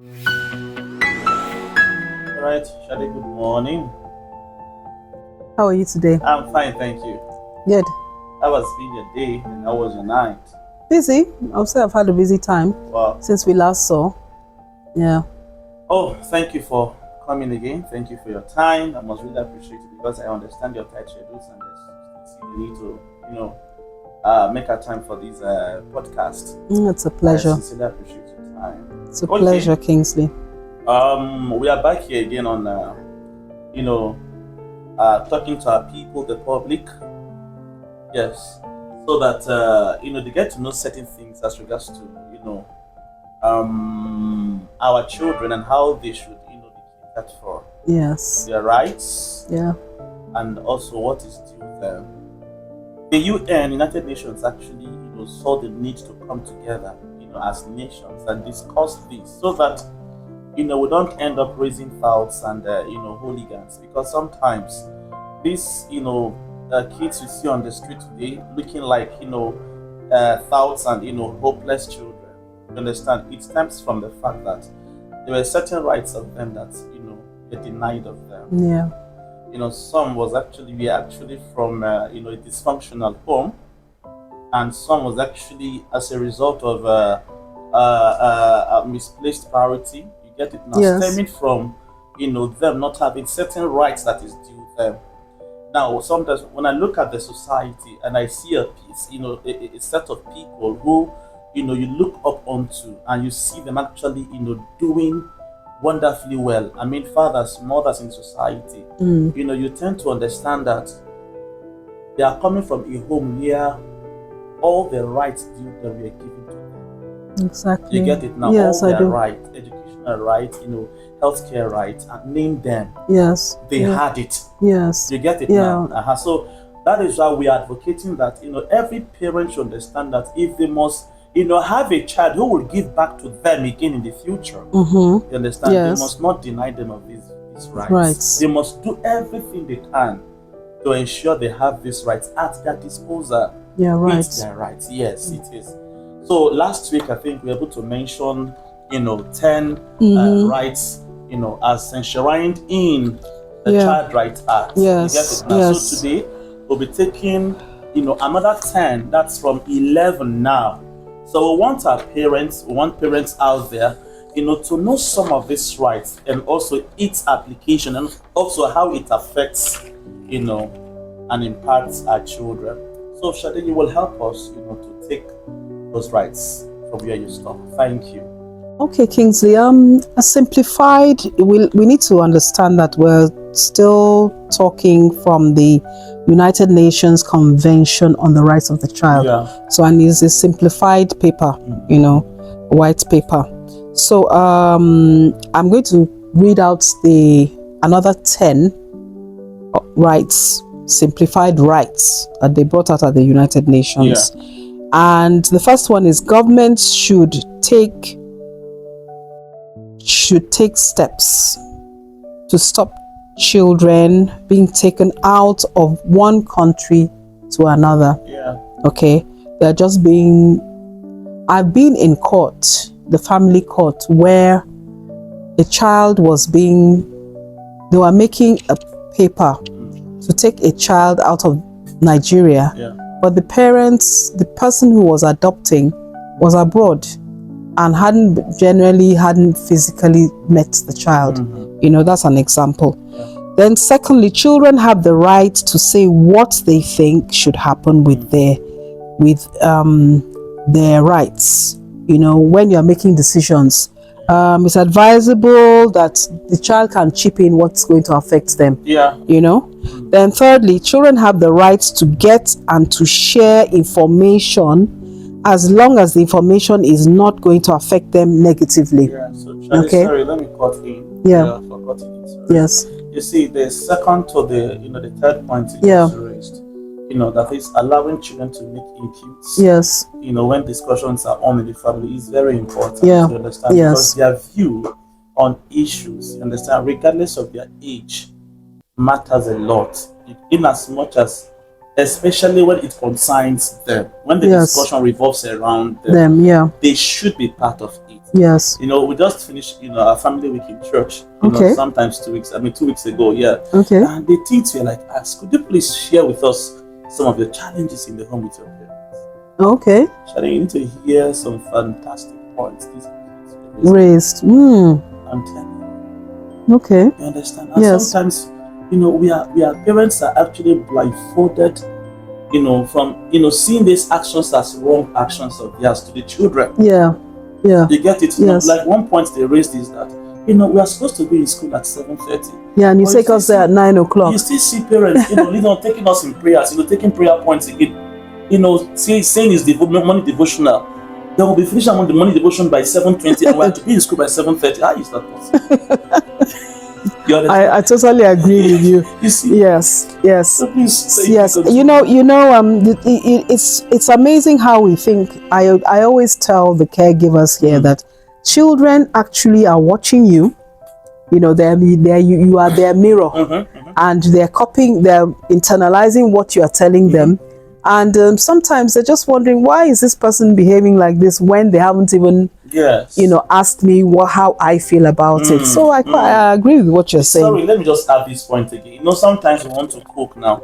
All right, Shadi, good morning. How are you today? I'm fine, thank you. Good. How has been your day and how was your night? Busy. I'll say I've had a busy time Well, since we last saw. Yeah. oh, thank you for coming again. Thank you for your time. I must really appreciate it because I understand your tight schedules and there's the need to, make a time for this podcast. It's a pleasure. I sincerely appreciate your time. It's a pleasure, Kingsley. We are back here again on, talking to our people, the public. Yes, so that they get to know certain things as regards to our children and how they should be catered for. Yes. Their rights. Yeah. And also what is due them. The UN, United Nations, actually saw the need to come together, as nations and discuss this so that we don't end up raising fouls and hooligans, because sometimes these kids you see on the street today looking like thoughts and hopeless children. You understand? It stems from the fact that there were certain rights of them that were denied of them. Yeah. Some was actually from a dysfunctional home, and some was actually as a result of a misplaced priority. You get it now, Yes. stemming from them not having certain rights that is due them. Now, sometimes when I look at the society and I see a piece, a set of people who, you look up onto, and you see them actually, doing wonderfully well. I mean, fathers, mothers in society. You tend to understand that they are coming from a home where all the rights due them were given to them. Exactly. You get it now? Yes, all I their do. rights, educational rights, healthcare rights, and name them. Yes. They had it. Yes. You get it Yeah. now? So that is why we are advocating that every parent should understand that if they must have a child who will give back to them again in the future, Mm-hmm. you understand? Yes. They must not deny them of these rights. Rights. They must do everything they can to ensure they have these rights at their disposal. Yeah. Right. It's their rights. Yes, it is. So last week I think we were able to mention 10 rights as enshrined in the Yeah. Child Rights Act. Yes, You get it now? yes. So today we'll be taking another 10. That's from 11 now. So we want parents out there to know some of these rights and also its application and also how it affects and impacts our children. So Shadi, you will help us to take those rights from where you stop. Thank you. Okay, Kingsley. A simplified. We need to understand that we're still talking from the United Nations Convention on the Rights of the Child. Yeah. So, and it's a simplified paper, white paper. So, I'm going to read out another 10 rights, simplified rights that they brought out at the United Nations. Yeah. And the first one is governments should take steps to stop children being taken out of one country to another. Yeah. Okay, they're just I've been in court, the family court, where a child they were making a paper to take a child out of Nigeria. Yeah. But the person who was adopting was abroad and hadn't physically met the child. That's an example. Yeah. Then secondly, children have the right to say what they think should happen with their rights. When you're making decisions, it's advisable that the child can chip in what's going to affect them. Yeah. Then thirdly, children have the right to get and to share information as long as the information is not going to affect them negatively. Yeah. So Charlie, Okay. sorry, let me cut in. Yeah. For cutting in. Sorry. Yes. You see, the second to the third point you Yeah. just raised, that is allowing children to make inputs. Yes. When discussions are on in the family is very important. Yeah. You understand? Yes. Because their view on issues, you understand, regardless of their age, matters a lot. In as much as especially when it concerns them. When the Yes. discussion revolves around them, Them, yeah. they should be part of it. Yes. We just finished, our family week in church. Okay. Sometimes 2 weeks ago, yeah. Okay. And the things were like, could you please share with us some of your challenges in the home with your parents? Okay. Sharon, you need to hear some fantastic points. These kids Raised. I'm telling you. Okay. You understand? And Yes. sometimes, we are parents are actually blindfolded, from seeing these actions as wrong actions of theirs to the children. Yeah. Yeah. You get it? Yes. Like one point they raised is that, we are supposed to be in school at 7:30. Yeah, and you But take us there at 9 o'clock. You still see parents, taking us in prayers, taking prayer points again, saying it's morning devotional. They will be finishing the morning devotion by 7:20 and we have to be in school by 7:30. How is that possible? I totally agree with you. You see? Yes. Yes. So please, Yes. It's amazing how we think. I always tell the caregivers here that children actually are watching you. You are their mirror, and they're copying, they're internalizing what you are telling them. And sometimes they're just wondering, why is this person behaving like this when they haven't even, asked me how I feel about it. So I agree with what you're saying. Sorry, let me just add this point again. Sometimes we want to cook now.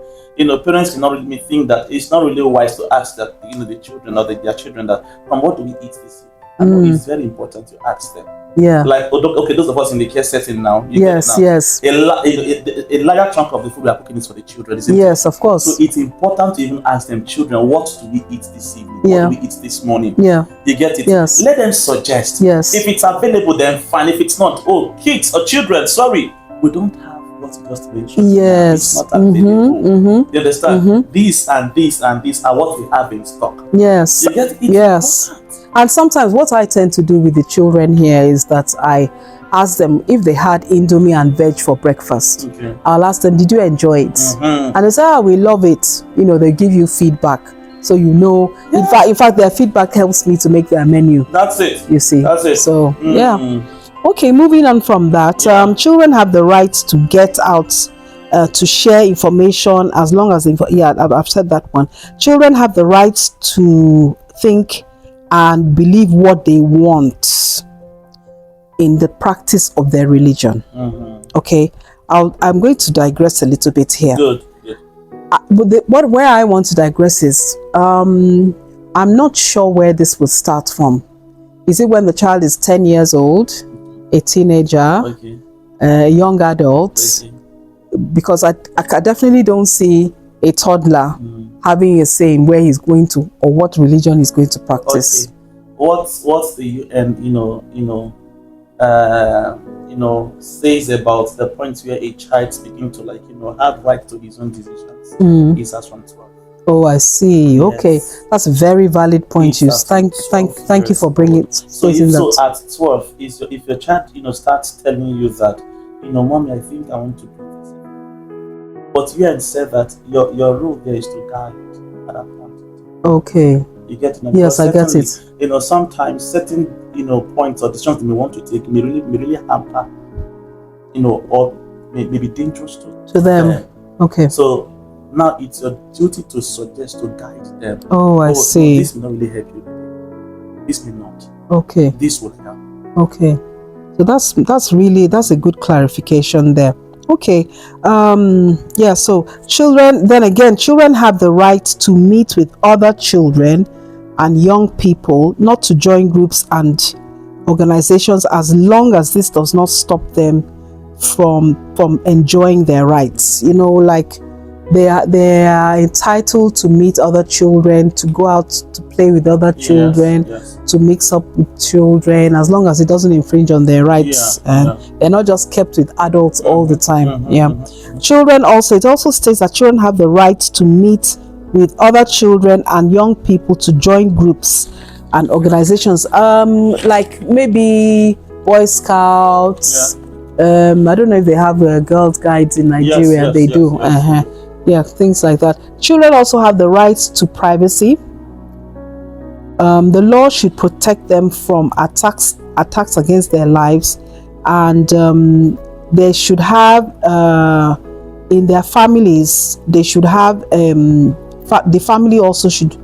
Parents cannot really think that it's not really wise to ask that, the children or their children that, from what do we eat this evening? And it's very important to ask them. Yeah. Like, okay, those of us in the care setting now. Yes. A larger chunk of the food we are cooking is for the children, isn't it? Yes, of course. So it's important to even ask them, children, what do we eat this evening? Yeah. What do we eat this morning? Yeah. You get it? Yes. Let them suggest. Yes. If it's available, then fine. If it's not, kids or children, sorry, we don't have what you just mentioned. Yes. It's not available. You understand? This and this and this are what we have in stock. Yes. You get it? Yes. Important. And sometimes what I tend to do with the children here is that I ask them if they had Indomie and veg for breakfast. Okay. I'll ask them, did you enjoy it? And they say, we love it. They give you feedback. So Yeah. in fact, their feedback helps me to make their menu. That's it. You see. That's it. So yeah. Okay, moving on from that, children have the right to get out, to share information as long as I've said that one. Children have the right to think and believe what they want in the practice of their religion. Okay, I'm going to digress a little bit here. Good. But where I want to digress is, I'm not sure where this would start from. Is it when the child is 10 years old, a teenager, a young adult? Because I definitely don't see a toddler having a say in where he's going to or what religion he's going to practice. Okay. What's the UN says about the point where a child speaking to have right to his own decisions is as from 12. Oh, I see. Yes. Okay, that's a very valid point. You thank you for bringing it. So at 12, if your child starts telling you that mommy, I think I want to do this, but you had said that your role there is to guide at that point. Okay. You get it? Yes, I get it. Sometimes certain points or decisions we want to take may really hamper, or may be dangerous to them. Okay. So now it's your duty to suggest, to guide them. Oh, I see. This may not really help you. This may not. Okay. This will help. Okay. So that's a good clarification there. Okay. So children have the right to meet with other children and young people, not to join groups and organizations, as long as this does not stop them from enjoying their rights. Like they are entitled to meet other children, to go out to play with other children, to mix up with children, as long as it doesn't infringe on their rights. They're not just kept with adults all the time. Children also, it also states that children have the right to meet with other children and young people, to join groups and organizations, like maybe Boy Scouts. I don't know if they have Girls Guides in Nigeria. They do. Things like that. Children also have the right to privacy. The law should protect them from attacks against their lives, and they should have in their families, they should have the family also should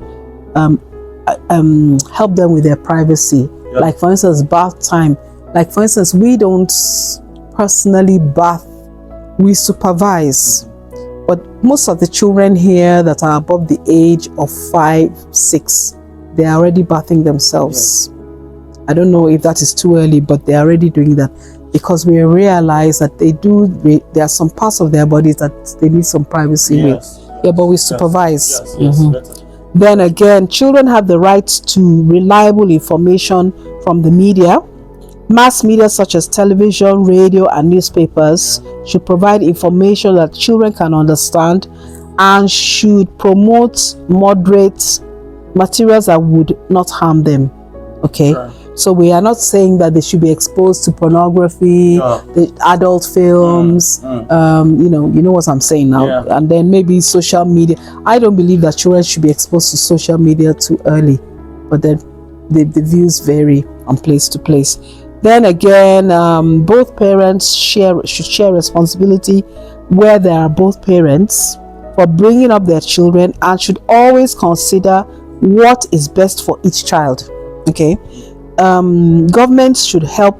help them with their privacy. Yeah. Like for instance, bath time. Like for instance, we don't personally bath, we supervise. But most of the children here that are above the age of 5, 6, they are already bathing themselves. I don't know if that is too early, but they're already doing that, because we realize that there are some parts of their bodies that they need some privacy with. Yeah, but we supervise. Then again, children have the right to reliable information from the media. Mass media such as television, radio, and newspapers should provide information that children can understand and should promote moderate materials that would not harm them. Okay? Sure. So we are not saying that they should be exposed to pornography, the adult films, you know what I'm saying now. Yeah. And then maybe social media. I don't believe that children should be exposed to social media too early, but then the views vary on place to place. Then again, both parents should share responsibility where there are both parents for bringing up their children, and should always consider what is best for each child. Okay. Governments should help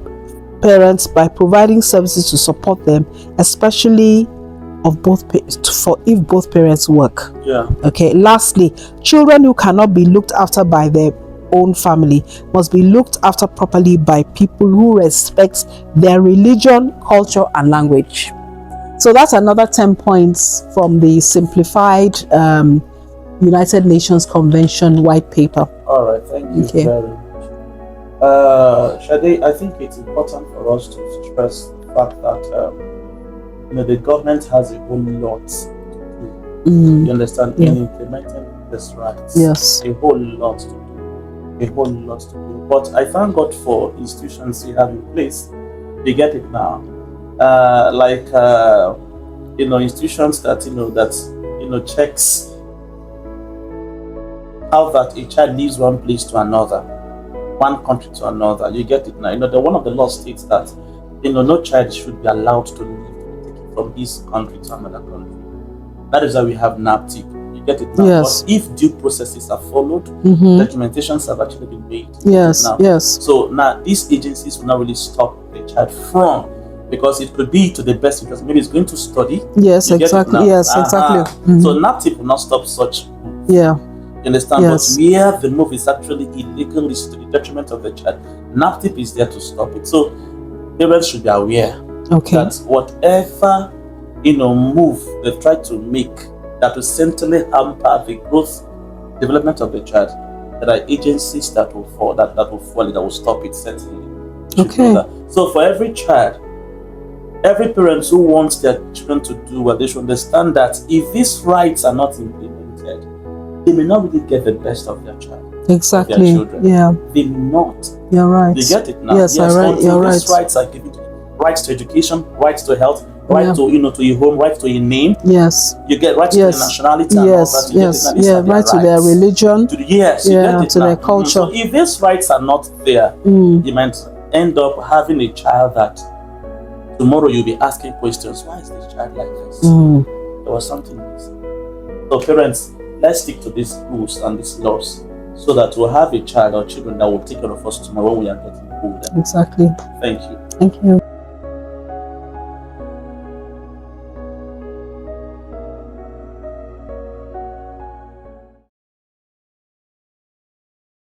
parents by providing services to support them, especially if both parents work. Yeah. Okay. Lastly, children who cannot be looked after by their own family must be looked after properly by people who respect their religion, culture, and language. So that's another 10 points from the simplified United Nations Convention white paper. All right, thank you very much. Shade, I think it's important for us to stress the fact that the government has a whole lot to do. You understand? In implementing these rights. Yes. A whole lot to do. But I thank God for institutions we have in place. They get it now. Institutions that checks how that a child leaves one place to another, one country to another. You get it now. One of the laws states that no child should be allowed to leave from this country to another country. That is why we have NAPTIP. You get it now. Yes. But if due processes are followed, documentations have actually been made. Yes. So now these agencies will not really stop the child from, because it could be to the best interest. Maybe it's going to study. Yes, exactly. Yes, exactly. So NAPTIP will not stop such moves. Yeah. You understand? Yes. But where the move is actually illegal, is to the detriment of the child, NAPTIP is there to stop it. So parents should be aware that whatever move they've tried to make that will essentially hamper the growth, development of the child, there are agencies that will stop it certainly. Okay. So for every child, every parent who wants their children to do what, they should understand that if these rights are not implemented, they may not really get the best of their child. Exactly. Their children. Yeah. They may not. You're right. They get it now. Yes, you're right. You're right. These rights are given to them. Rights to education, rights to health, right to to your home, right to your name. Yes. You get right to your nationality. Yes. Right to their religion. To their culture. So if these rights are not there, you might end up having a child that tomorrow you'll be asking questions. Why is this child like this? There was something missing. So parents, let's stick to these rules and these laws, so that we'll have a child or children that will take care of us tomorrow when we are getting older. Exactly. Thank you. Thank you.